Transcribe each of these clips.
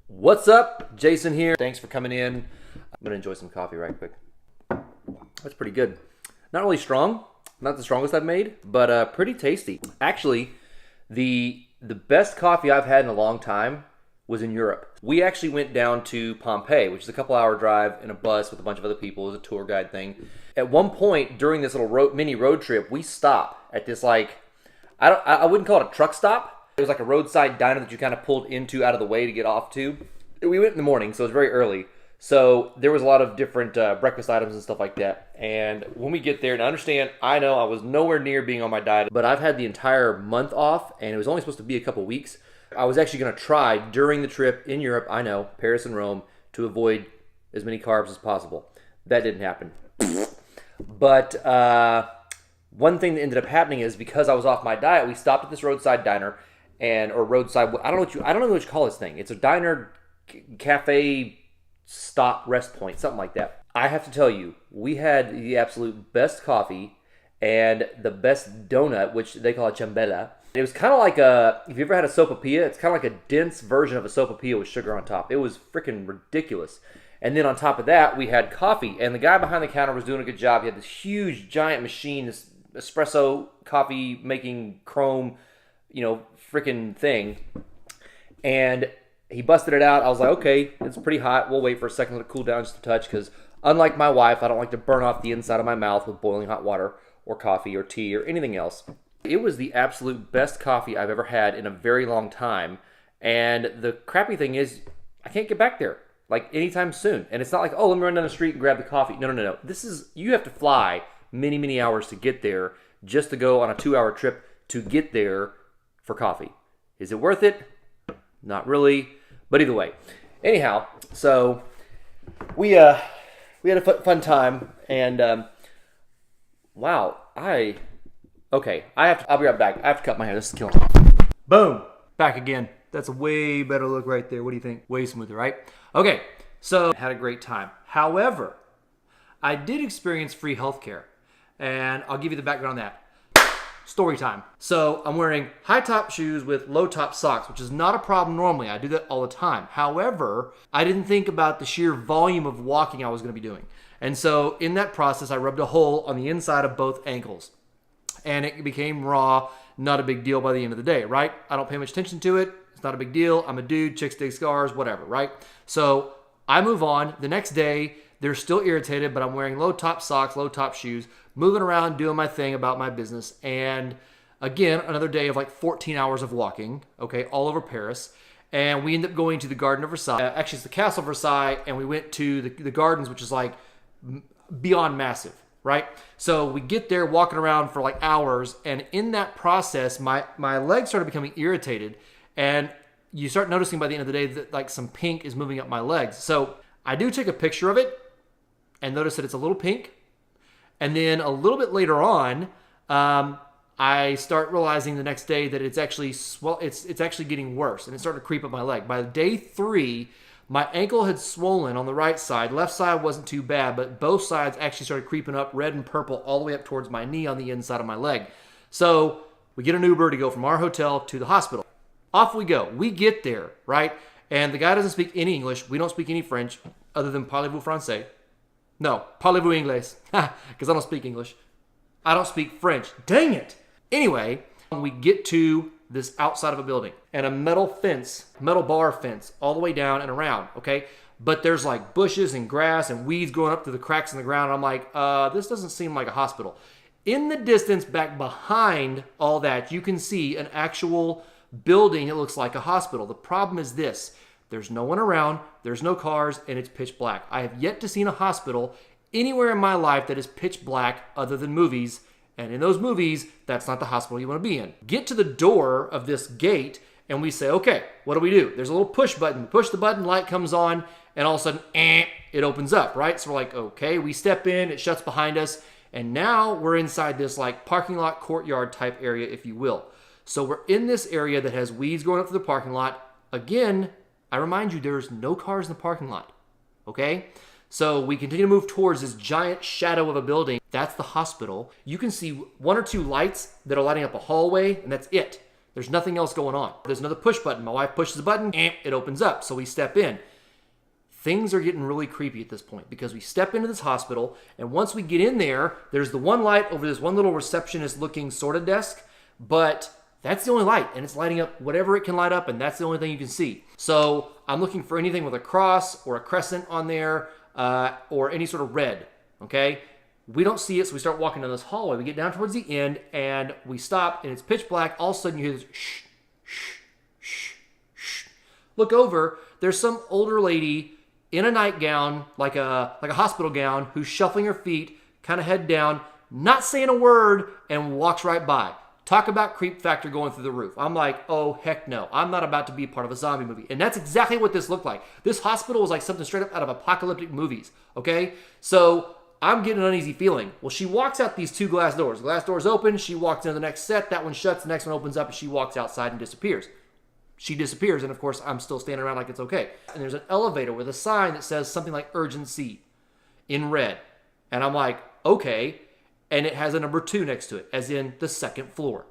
What's up? Jason here. Thanks for coming in. I'm going to enjoy some coffee right quick. That's pretty good. Not really strong. Not the strongest I've made, but pretty tasty. Actually, the best coffee I've had in a long time was in Europe. We actually went down to Pompeii, which is a couple-hour drive in a bus with a bunch of other people. It was a tour guide thing. At one point during this little mini road trip, we stopped at this I wouldn't call it a truck stop. It was like a roadside diner that you kind of pulled into out of the way to get off to. We went in the morning, so it was very early. So there was a lot of different breakfast items and stuff like that. And when we get there, and understand, I know I was nowhere near being on my diet, but I've had the entire month off, and it was only supposed to be a couple weeks. I was actually going to try during the trip in Europe, I know, Paris and Rome, to avoid as many carbs as possible. That didn't happen. But one thing that ended up happening is because I was off my diet, we stopped at this roadside diner, or roadside, I don't know what you call this thing. It's a diner, cafe, stop, rest point, something like that. I have to tell you, we had the absolute best coffee and the best donut, which they call a ciambella. It was kind of like if you ever had a sopapilla, it's kind of like a dense version of a sopapilla with sugar on top. It was freaking ridiculous. And then on top of that, we had coffee. And the guy behind the counter was doing a good job. He had this huge, giant machine, this espresso coffee making chrome, freaking thing. And he busted it out. I was like, okay, it's pretty hot. We'll wait for a second to cool down just a touch because unlike my wife, I don't like to burn off the inside of my mouth with boiling hot water or coffee or tea or anything else. It was the absolute best coffee I've ever had in a very long time. And the crappy thing is I can't get back there like anytime soon. And it's not like, oh, let me run down the street and grab the coffee. No. You have to fly many, many hours to get there just to go on a 2-hour trip to get there for coffee. Is it worth it? Not really. But either way. Anyhow, so we had a fun time. And wow, I'll be right back. I have to cut my hair. This is killing me. Boom. Back again. That's a way better look right there. What do you think? Way smoother, right? Okay, so had a great time. However, I did experience free healthcare. And I'll give you the background on that. Story time. So I'm wearing high top shoes with low top socks, which is not a problem normally. I do that all the time. However, I didn't think about the sheer volume of walking I was going to be doing. And so in that process, I rubbed a hole on the inside of both ankles. And it became raw, not a big deal by the end of the day, right? I don't pay much attention to it. It's not a big deal. I'm a dude, chicks dig scars, whatever, right? So I move on. The next day, they're still irritated, but I'm wearing low top socks, low top shoes, moving around, doing my thing about my business. And again, another day of like 14 hours of walking, okay, all over Paris. And we end up going to the Garden of Versailles. Actually, it's the Castle of Versailles, and we went to the gardens, which is like beyond massive, right? So we get there walking around for like hours, and in that process, my legs started becoming irritated, and you start noticing by the end of the day that like some pink is moving up my legs. So I do take a picture of it and notice that it's a little pink. And then a little bit later on, I start realizing the next day that it's actually it's actually getting worse, and it's starting to creep up my leg. By day 3, my ankle had swollen on the right side. Left side wasn't too bad, but both sides actually started creeping up, red and purple, all the way up towards my knee on the inside of my leg. So we get an Uber to go from our hotel to the hospital. Off we go. We get there, right? And the guy doesn't speak any English. We don't speak any French other than parlez-vous français. No, parlez-vous anglais, because I don't speak English. I don't speak French. Dang it. Anyway, we get to this outside of a building and a metal bar fence all the way down and around, okay? But there's like bushes and grass and weeds going up through the cracks in the ground. I'm like, this doesn't seem like a hospital. In the distance back behind all that, you can see an actual building that looks like a hospital. The problem is this. There's no one around, there's no cars, and it's pitch black. I have yet to see a hospital anywhere in my life that is pitch black other than movies, and in those movies, that's not the hospital you want to be in. Get to the door of this gate, and we say, okay, what do we do? There's a little push button. We push the button, light comes on, and all of a sudden, it opens up, right? So we're like, okay, we step in, it shuts behind us, and now we're inside this like parking lot courtyard type area, if you will. So we're in this area that has weeds going up to the parking lot. Again, I remind you, there's no cars in the parking lot, okay? So we continue to move towards this giant shadow of a building. That's the hospital. You can see 1 or 2 lights that are lighting up a hallway, and that's it. There's nothing else going on. There's another push button. My wife pushes the button, and it opens up. So we step in. Things are getting really creepy at this point because we step into this hospital, and once we get in there, there's the one light over this one little receptionist-looking sort of desk, but that's the only light, and it's lighting up whatever it can light up, and that's the only thing you can see. So I'm looking for anything with a cross or a crescent on there or any sort of red, okay? We don't see it, so we start walking down this hallway. We get down towards the end, and we stop, and it's pitch black. All of a sudden, you hear this shh, shh, shh, shh. Look over. There's some older lady in a nightgown, like a hospital gown, who's shuffling her feet, kind of head down, not saying a word, and walks right by. Talk about creep factor going through the roof. I'm like, oh, heck no. I'm not about to be part of a zombie movie. And that's exactly what this looked like. This hospital was like something straight up out of apocalyptic movies, okay? So I'm getting an uneasy feeling. Well, she walks out these two glass doors. The glass doors open. She walks into the next set. That one shuts. The next one opens up, and she walks outside and disappears. She disappears, and of course, I'm still standing around like it's okay. And there's an elevator with a sign that says something like urgency in red. And I'm like, okay. And it has a number 2 next to it, as in the second floor.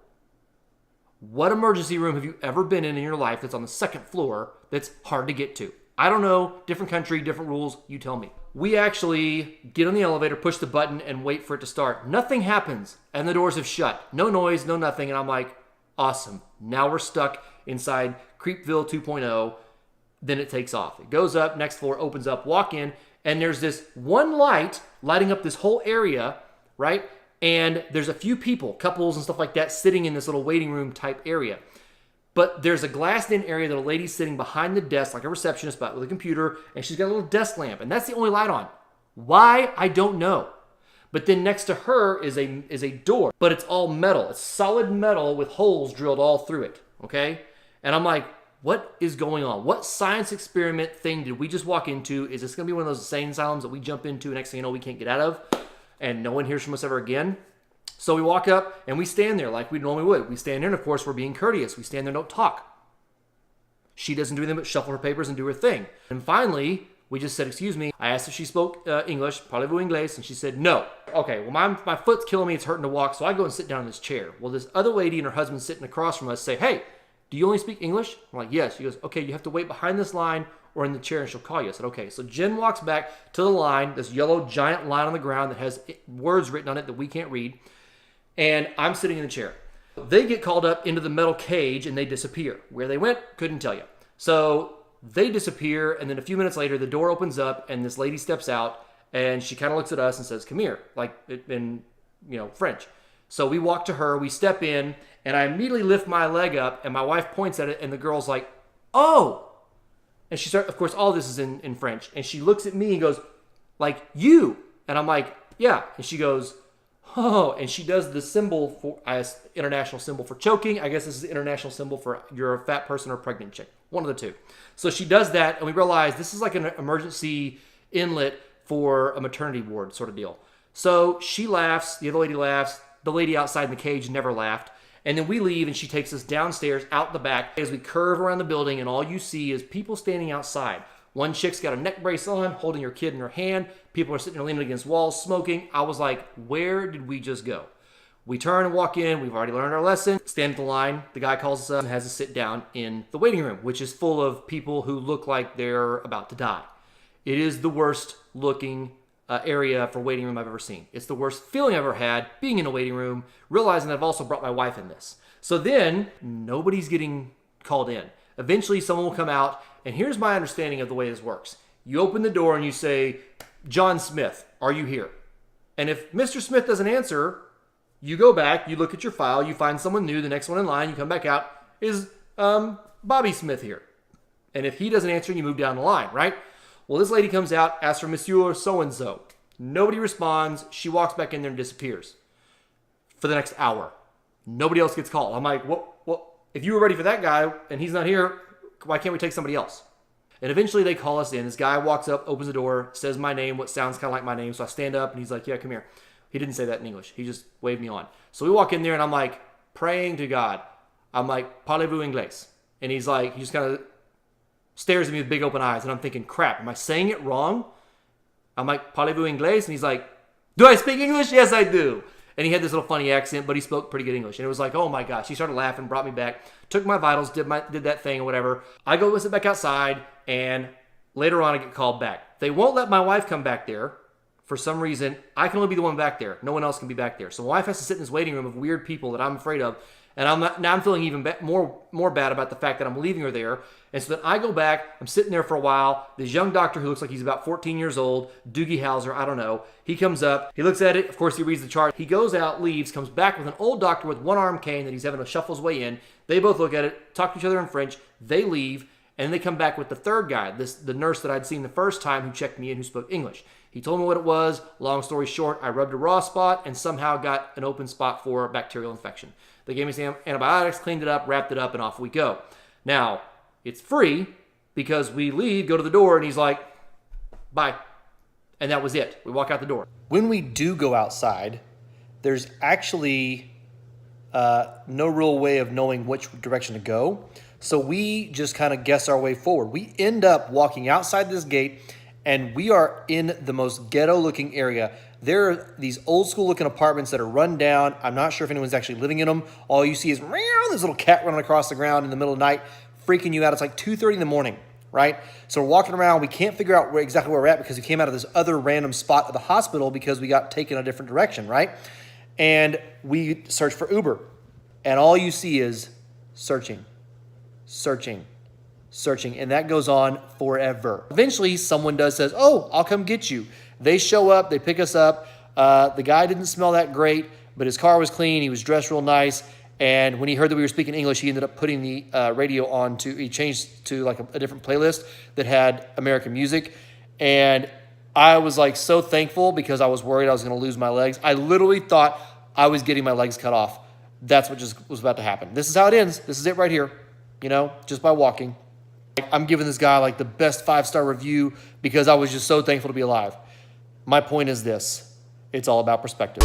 What emergency room have you ever been in your life that's on the second floor that's hard to get to? I don't know. Different country, different rules. You tell me. We actually get on the elevator, push the button, and wait for it to start. Nothing happens, and the doors have shut. No noise, no nothing. And I'm like, awesome. Now we're stuck inside Creepville 2.0. Then it takes off. It goes up, next floor opens up, walk in, and there's this one light lighting up this whole area, right? And there's a few people, couples and stuff like that, sitting in this little waiting room type area. But there's a glassed-in area that a lady's sitting behind the desk, like a receptionist, but with a computer, and she's got a little desk lamp, and that's the only light on. Why? I don't know. But then next to her is a door, but it's all metal. It's solid metal with holes drilled all through it, okay? And I'm like, what is going on? What science experiment thing did we just walk into? Is this going to be one of those insane asylums that we jump into and next thing you know we can't get out of and no one hears from us ever again? So we walk up and we stand there like we normally would. We stand there and of course we're being courteous. We stand there and don't talk. She doesn't do anything but shuffle her papers and do her thing. And finally, we just said, excuse me. I asked if she spoke English, parlez-vous anglais, and she said no. Okay, well, my foot's killing me. It's hurting to walk, so I go and sit down in this chair. Well, this other lady and her husband sitting across from us say, hey, do you only speak English? I'm like, yes. She goes, okay, you have to wait behind this line or in the chair, and she'll call you. I said, okay. So Jen walks back to the line, this yellow giant line on the ground that has words written on it that we can't read, and I'm sitting in the chair. They get called up into the metal cage, and they disappear. Where they went, couldn't tell you. So they disappear, and then a few minutes later, the door opens up, and this lady steps out, and she kind of looks at us and says, come here, like in, French. So we walk to her, we step in, and I immediately lift my leg up, and my wife points at it, and the girl's like, oh! And she starts, of course, all this is in French, and she looks at me and goes, like, you! And I'm like, yeah. And she goes, oh, and she does the symbol for, international symbol for choking. I guess this is the international symbol for you're a fat person or a pregnant chick. One of the two. So she does that, and we realize this is like an emergency inlet for a maternity ward sort of deal. So she laughs, the other lady laughs, the lady outside in the cage never laughed, and then we leave, and she takes us downstairs out the back as we curve around the building, and all you see is people standing outside. One chick's got a neck brace on, holding her kid in her hand. People are sitting there leaning against walls, smoking. I was like, where did we just go? We turn and walk in. We've already learned our lesson. Stand at the line. The guy calls us up and has us sit down in the waiting room, which is full of people who look like they're about to die. It is the worst looking area for waiting room I've ever seen. It's the worst feeling I've ever had being in a waiting room, realizing that I've also brought my wife in this. So then nobody's getting called in. Eventually someone will come out, and here's my understanding of the way this works. You open the door and you say, John Smith, are you here? And if Mr. Smith doesn't answer, you go back, you look at your file, you find someone new, the next one in line, you come back out, is Bobby Smith here? And if he doesn't answer, you move down the line, right? Well, this lady comes out, asks for Monsieur so-and-so. Nobody responds. She walks back in there and disappears for the next hour. Nobody else gets called. I'm like, well, if you were ready for that guy and he's not here, why can't we take somebody else? And eventually they call us in. This guy walks up, opens the door, says my name, what sounds kind of like my name. So I stand up and he's like, yeah, come here. He didn't say that in English. He just waved me on. So we walk in there and I'm like praying to God. I'm like, parlez-vous anglais? And he's like, he just kind of stares at me with big open eyes. And I'm thinking, crap, am I saying it wrong? I'm like, parlez-vous anglais? And he's like, do I speak English? Yes, I do. And he had this little funny accent, but he spoke pretty good English. And it was like, oh my gosh. He started laughing, brought me back, took my vitals, did that thing or whatever. I go sit back outside, and later on I get called back. They won't let my wife come back there. For some reason, I can only be the one back there. No one else can be back there. So my wife has to sit in this waiting room of weird people that I'm afraid of. And now I'm feeling even more bad about the fact that I'm leaving her there. And so then I go back. I'm sitting there for a while. This young doctor who looks like he's about 14 years old, Doogie Howser, I don't know. He comes up. He looks at it. Of course, he reads the chart. He goes out, leaves, comes back with an old doctor with one arm cane that he's having to shuffle his way in. They both look at it, talk to each other in French. They leave. And they come back with the third guy, the nurse that I'd seen the first time who checked me in, who spoke English. He told me what it was. Long story short, I rubbed a raw spot and somehow got an open spot for a bacterial infection. They gave me some antibiotics, cleaned it up, wrapped it up, and off we go. Now, it's free because we leave, go to the door, and he's like, bye. And that was it. We walk out the door. When we do go outside, there's actually no real way of knowing which direction to go. So we just kind of guess our way forward. We end up walking outside this gate, and we are in the most ghetto-looking area. There are these old-school-looking apartments that are run down. I'm not sure if anyone's actually living in them. All you see is this little cat running across the ground in the middle of the night, freaking you out. It's like 2:30 in the morning, right? So we're walking around. We can't figure out exactly where we're at because we came out of this other random spot at the hospital because we got taken a different direction, right? And we search for Uber, and all you see is searching. And that goes on forever. Eventually, someone says, oh, I'll come get you. They show up, they pick us up. The guy didn't smell that great, but his car was clean. He was dressed real nice. And when he heard that we were speaking English, he ended up putting the radio on he changed to like a different playlist that had American music. And I was like so thankful because I was worried I was going to lose my legs. I literally thought I was getting my legs cut off. That's what just was about to happen. This is how it ends. This is it right here. Just by walking. I'm giving this guy like the best 5-star review because I was just so thankful to be alive. My point is this. It's all about perspective.